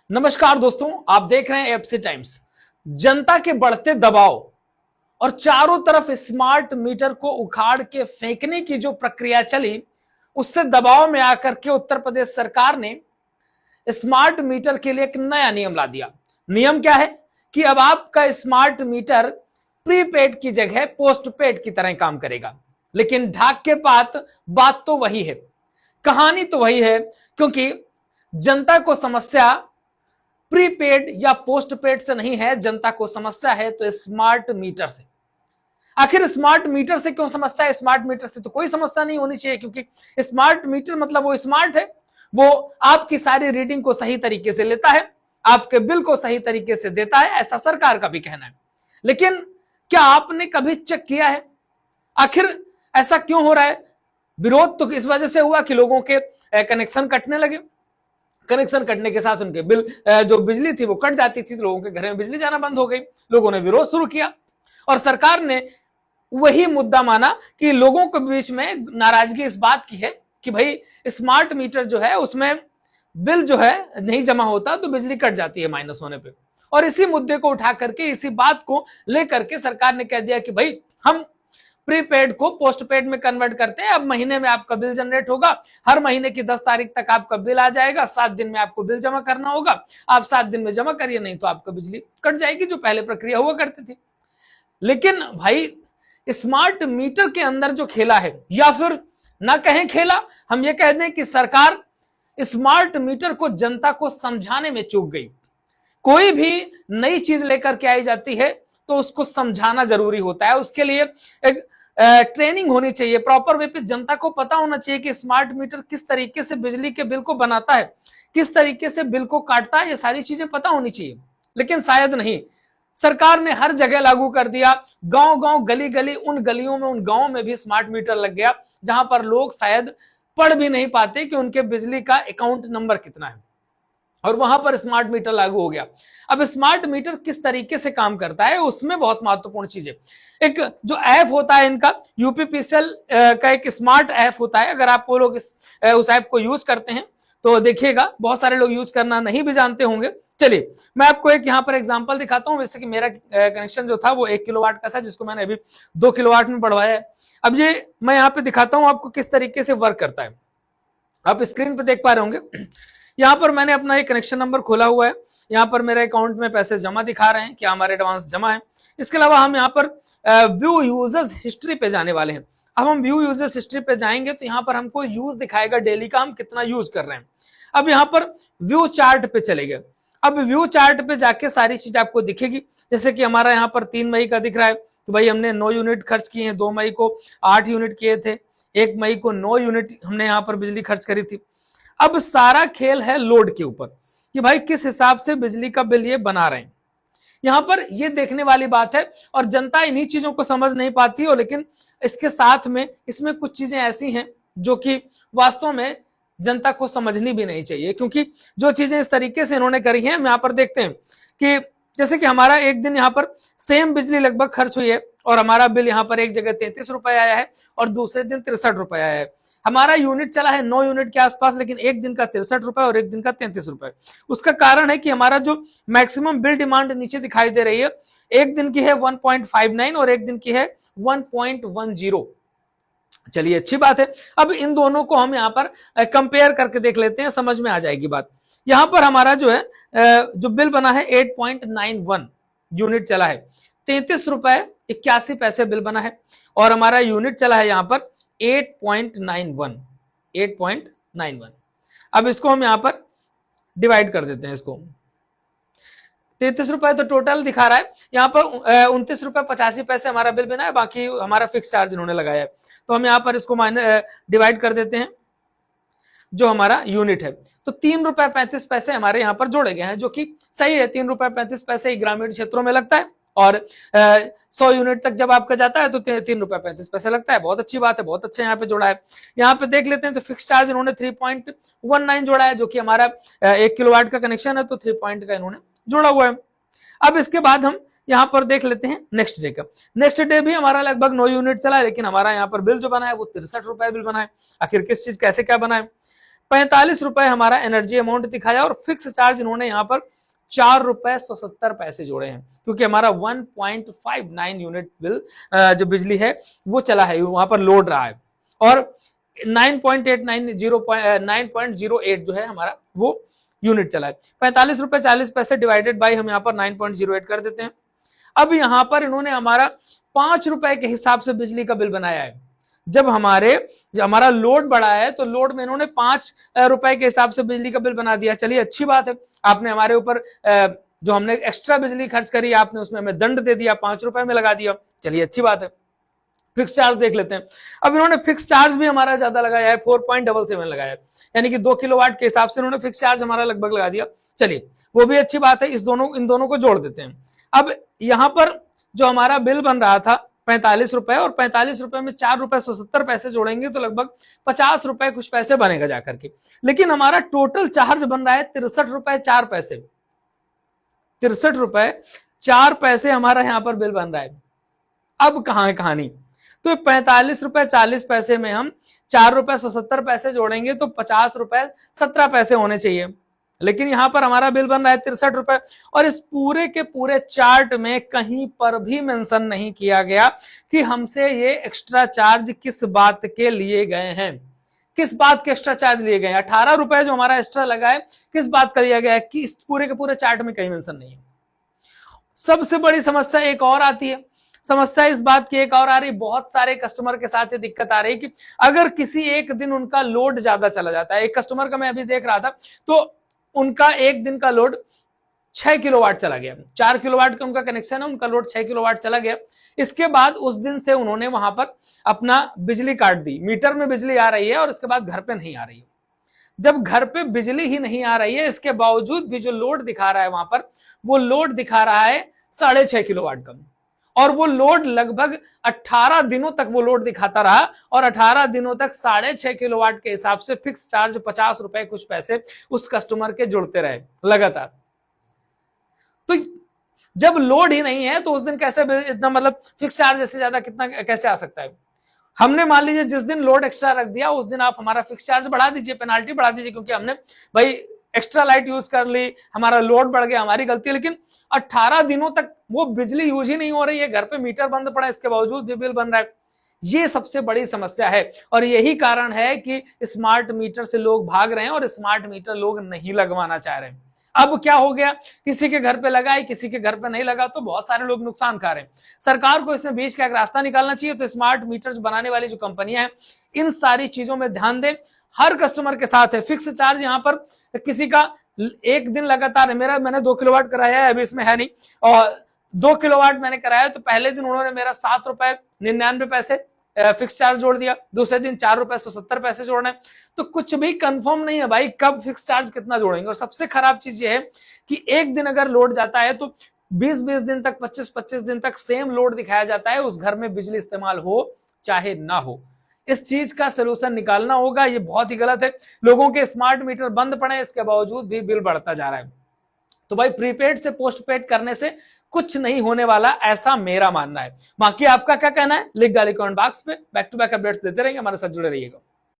नमस्कार दोस्तों, आप देख रहे हैं एफसी टाइम्स। जनता के बढ़ते दबाव और चारों तरफ स्मार्ट मीटर को उखाड़ के फेंकने की जो प्रक्रिया चली, उससे दबाव में आकर के उत्तर प्रदेश सरकार ने स्मार्ट मीटर के लिए एक नया नियम ला दिया। नियम क्या है कि अब आपका स्मार्ट मीटर प्रीपेड की जगह पोस्टपेड की तरह काम करेगा। लेकिन ढाक के बात तो वही है, कहानी तो वही है, क्योंकि जनता को समस्या प्रीपेड या पोस्टपेड से नहीं है, जनता को समस्या है तो स्मार्ट मीटर से। आखिर स्मार्ट मीटर से क्यों समस्या है? स्मार्ट मीटर से तो कोई समस्या नहीं होनी चाहिए, क्योंकि स्मार्ट मीटर मतलब वो स्मार्ट है, वो आपकी सारी रीडिंग को सही तरीके से लेता है, आपके बिल को सही तरीके से देता है, ऐसा सरकार का भी कहना है। लेकिन क्या आपने कभी चेक किया है आखिर ऐसा क्यों हो रहा है? विरोध तो इस वजह से हुआ कि लोगों के कनेक्शन कटने लगे। कनेक्शन कटने के साथ उनके बिल, जो बिजली थी वो कट जाती थी, तो लोगों के घर में बिजली जाना बंद हो गई। लोगों ने विरोध शुरू किया और सरकार ने वही मुद्दा माना कि लोगों के बीच में नाराजगी इस बात की है कि भाई स्मार्ट मीटर जो है उसमें बिल जो है नहीं जमा होता तो बिजली कट जाती है माइनस होने पे। और इसी मुद्दे को उठा करके, इसी बात को लेकर के सरकार ने कह दिया कि भाई हम प्रीपेड को पोस्टपेड में कन्वर्ट करते हैं। अब महीने में आपका बिल जनरेट होगा, हर महीने की 10 तारीख तक आपका बिल आ जाएगा, 7 दिन में आपको बिल जमा करना होगा। आप 7 दिन में जमा करिए, नहीं तो आपका बिजली कट जाएगी, जो पहले प्रक्रिया हुआ करती थी। लेकिन भाई स्मार्ट मीटर के अंदर जो खेला है, या फिर ना कहें खेला, हम ये कह दें कि सरकार स्मार्ट मीटर को जनता को समझाने में चूक गई। कोई भी नई चीज लेकर के आई जाती है तो उसको समझाना जरूरी होता है, उसके लिए एक ट्रेनिंग होनी चाहिए, प्रॉपर वे पे जनता को पता होना चाहिए कि स्मार्ट मीटर किस तरीके से बिजली के बिल को बनाता है, किस तरीके से बिल को काटता है, ये सारी चीजें पता होनी चाहिए। लेकिन शायद नहीं, सरकार ने हर जगह लागू कर दिया। गांव-गांव, गली-गली, उन गलियों में, उन गांव में भी स्मार्ट मीटर लग गया जहां पर लोग शायद पढ़ भी नहीं पाते कि उनके बिजली का अकाउंट नंबर कितना है, और वहां पर स्मार्ट मीटर लागू हो गया। अब स्मार्ट मीटर किस तरीके से काम करता है, उसमें बहुत महत्वपूर्ण चीज है। एक जो ऐप होता है इनका, यूपीपीसीएल का एक स्मार्ट ऐप होता है। अगर आप वो लोग उस ऐप को यूज करते हैं तो देखिएगा, बहुत सारे लोग यूज करना नहीं भी जानते होंगे। चलिए मैं आपको एक यहाँ पर एग्जांपल दिखाता हूँ। जैसे कि मेरा कनेक्शन जो था वो 1 किलोवाट का था, जिसको मैंने अभी 2 किलोवाट में बढ़वाया है। अब ये मैं यहाँ पे दिखाता हूँ आपको किस तरीके से वर्क करता है। आप स्क्रीन पे देख पा रहे होंगे, यहाँ पर मैंने अपना एक कनेक्शन नंबर खोला हुआ है। यहाँ पर मेरे अकाउंट में पैसे जमा दिखा रहे हैं, क्या हमारे एडवांस जमा है। इसके अलावा हम यहाँ पर व्यू यूजर्स हिस्ट्री पे जाने वाले हैं। अब हम व्यू यूजर्स हिस्ट्री पे जाएंगे तो यहाँ पर हमको यूज दिखाएगा, डेली का हम कितना यूज कर रहे हैं। अब यहाँ पर व्यू चार्ट पे चले गए। अब व्यू चार्ट पे जाके सारी चीज आपको दिखेगी। जैसे कि हमारा यहाँ पर 3 मई का दिख रहा है कि भाई हमने 9 यूनिट खर्च किए हैं, 2 मई को 8 यूनिट किए थे, 1 मई को 9 यूनिट हमने यहाँ पर बिजली खर्च करी थी। अब सारा खेल है लोड के ऊपर कि भाई किस हिसाब से बिजली का बिल ये बना रहे हैं। यहां पर ये देखने वाली बात है, और जनता इन्हीं चीजों को समझ नहीं पाती हो। लेकिन इसके साथ में इसमें कुछ चीजें ऐसी हैं जो कि वास्तव में जनता को समझनी भी नहीं चाहिए, क्योंकि जो चीजें इस तरीके से इन्होंने करी हैं, हम यहाँ पर देखते हैं कि जैसे कि हमारा एक दिन यहाँ पर सेम बिजली लगभग खर्च हुई है, और हमारा बिल यहाँ पर एक जगह 33 रुपए आया है और दूसरे दिन 63 रुपए आया है। हमारा यूनिट चला है 9 यूनिट के आसपास, लेकिन एक दिन का 63 रुपए और एक दिन का 33 रुपए। उसका कारण है कि हमारा जो मैक्सिमम बिल डिमांड नीचे दिखाई दे रही है, एक दिन की है 1.59 और एक दिन की है 1.10। चलिए अच्छी बात है। अब इन दोनों को हम यहाँ पर कंपेयर करके देख लेते हैं, समझ में आ जाएगी बात। यहाँ पर हमारा जो है जो बिल बना है 8.91 यूनिट चला है, 33 रुपए 81 पैसे बिल बना है, और हमारा यूनिट चला है यहाँ पर 8.91। अब इसको हम यहां पर डिवाइड कर देते हैं। इसको 33 रुपए तो टोटल दिखा रहा है, यहाँ पर 29 रुपए 85 पैसे हमारा बिल बना है, बाकी हमारा फिक्स चार्ज इन्होंने लगाया है। तो हम यहाँ पर इसको डिवाइड कर देते हैं जो हमारा यूनिट है। तो 3 रुपए 35 पैसे हमारे यहाँ पर जोड़े गए हैं, जो कि सही है। 3 रुपए 35 पैसे ग्रामीण क्षेत्रों में लगता है, और 100 यूनिट तक जब आपका जाता है तो 3 रुपए 35 पैसे लगता है। बहुत अच्छी बात है, बहुत अच्छा यहाँ पे जोड़ा है। यहाँ पे देख लेते हैं तो फिक्स चार्ज इन्होंने 3.19 जोड़ा है, जो कि हमारा 1 किलोवाट का कनेक्शन है, तो 3 पॉइंट का इन्होंने जोड़ा हुआ है। अब इसके बाद हम यहाँ पर देख लेते हैं नेक्स्ट डे का। नेक्स्ट डे भी हमारा लगभग 9 यूनिट चला है, लेकिन हमारा यहाँ पर बिल जो बना है वो 63 रुपए बिल बना है। आखिर किस चीज कैसे क्या बना है? ₹45 हमारा एनर्जी अमाउंट दिखाया और फिक्स चार्ज इन्होंने यहाँ पर ₹4.70 जोड़े हैं, क्योंकि हमारा 1.59 यूनिट बिल जो बिजली है वो चला है, वहां पर लोड रहा है, और 9.08 जो है हमारा वो यूनिट चला है। ₹45.40 डिवाइडेड बाई हम यहाँ पर 9.08 कर देते हैं। अब यहाँ पर इन्होंने हमारा ₹5 के हिसाब से बिजली का बिल बनाया है। जब हमारा लोड बढ़ा है तो लोड में इन्होंने ₹5 के हिसाब से बिजली का बिल बना दिया। चलिए अच्छी बात है, आपने हमारे ऊपर जो हमने एक्स्ट्रा बिजली खर्च करी आपने उसमें हमें दंड दे दिया, ₹5 में लगा दिया। चलिए अच्छी बात है। फिक्स चार्ज देख लेते हैं। अब इन्होंने फिक्स चार्ज भी हमारा ज्यादा लगाया है, 4.77 लगाया है, यानी कि 2 किलोवाट के हिसाब से इन्होंने फिक्स चार्ज हमारा लगभग लगा दिया। चलिए वो भी अच्छी बात है, इन दोनों को जोड़ देते हैं। अब यहां पर जो हमारा बिल बन रहा था ₹45 और ₹45 में ₹4.70 जोड़ेंगे तो लगभग ₹50 कुछ पैसे बनेगा जाकर के। लेकिन हमारा टोटल चार्ज बन रहा है ₹63.04। ₹63.04 हमारा यहां पर बिल बन रहा है। अब कहां है कहानी? तो ₹45.40 में हम ₹4.70 जोड़ेंगे तो ₹50.17 होने चाहिए, लेकिन यहां पर हमारा बिल बन रहा है ₹63 और इस पूरे के पूरे चार्ट में कहीं पर भी मेंशन नहीं किया गया कि हमसे ये एक्स्ट्रा चार्ज किस बात के लिए गए हैं, किस बात के एक्स्ट्रा चार्ज लिए गए हैं। ₹18 जो हमारा एक्स्ट्रा लगा है किस बात का लिया गया है कि इस पूरे के पूरे चार्ट में कहीं मेंशन नहीं है। सबसे बड़ी समस्या एक और आती है, समस्या इस बात की एक और आ रही, बहुत सारे कस्टमर के साथ ये दिक्कत आ रही कि अगर किसी एक दिन उनका लोड ज्यादा चला जाता है। एक कस्टमर का मैं अभी देख रहा था तो उनका एक दिन का लोड 6 किलोवाट चला गया, 4 किलोवाट का उनका कनेक्शन है, उनका लोड 6 किलोवाट चला गया। इसके बाद उस दिन से उन्होंने वहां पर अपना बिजली काट दी, मीटर में बिजली आ रही है और इसके बाद घर पे नहीं आ रही है। जब घर पे बिजली ही नहीं आ रही है, इसके बावजूद भी जो लोड दिखा रहा है वहां पर, वो लोड दिखा रहा है 6.5 किलोवाट का, और वो लोड लगभग 18 दिनों तक वो लोड दिखाता रहा और 18 दिनों तक 6.5 किलोवाट के हिसाब से फिक्स चार्ज ₹50 कुछ पैसे उस कस्टमर के जुड़ते रहे लगातार। तो जब लोड ही नहीं है तो उस दिन कैसे इतना, मतलब फिक्स चार्ज ऐसे ज्यादा कितना कैसे आ सकता है? हमने मान लीजिए जिस दिन लोड एक्स्ट्रा रख दिया उस दिन आप हमारा फिक्स चार्ज बढ़ा दीजिए, पेनाल्टी बढ़ा दीजिए, क्योंकि हमने भाई एक्स्ट्रा लाइट यूज कर ली, हमारा लोड बढ़ गया, हमारी गलती है। लेकिन 18 दिनों तक वो बिजली यूज ही नहीं हो रही है, घर पे मीटर बंद पड़ा है, इसके बावजूद भी बिल बन रहा है। ये सबसे बड़ी समस्या है और यही कारण है कि स्मार्ट मीटर से लोग भाग रहे हैं और स्मार्ट मीटर लोग नहीं लगवाना चाह रहे हैं। अब क्या हो गया, किसी के घर पे लगा है, किसी के घर पे नहीं लगा, तो बहुत सारे लोग नुकसान खा रहे हैं। सरकार को इसमें बीच का एक रास्ता निकालना चाहिए। तो स्मार्ट मीटर्स बनाने वाली जो कंपनियां हैं इन सारी चीजों में ध्यान दें। हर कस्टमर के साथ है फिक्स चार्ज, यहाँ पर किसी का एक दिन लगातार है, मैंने 2 किलोवाट कराया है, अभी इसमें है नहीं, और 2 किलोवाट मैंने कराया तो पहले दिन उन्होंने मेरा ₹7.99 फिक्स चार्ज जोड़ दिया, दूसरे दिन ₹4.70 जोड़ना है। तो कुछ भी कंफर्म नहीं है भाई कब फिक्स चार्ज कितना जोड़ेंगे। और सबसे खराब चीज ये है कि एक दिन अगर लोड जाता है तो 20-20 दिन तक, 25-25 दिन तक सेम लोड दिखाया जाता है, उस घर में बिजली इस्तेमाल हो चाहे ना हो। इस चीज का सोल्यूशन निकालना होगा, ये बहुत ही गलत है। लोगों के स्मार्ट मीटर बंद पड़े, इसके बावजूद भी बिल बढ़ता जा रहा है। तो भाई प्रीपेड से पोस्टपेड करने से कुछ नहीं होने वाला, ऐसा मेरा मानना है। बाकी आपका क्या कहना है लिख डालिए कमेंट बॉक्स पे। बैक टू बैक अपडेट्स देते रहेंगे, हमारे साथ जुड़े रहिएगा।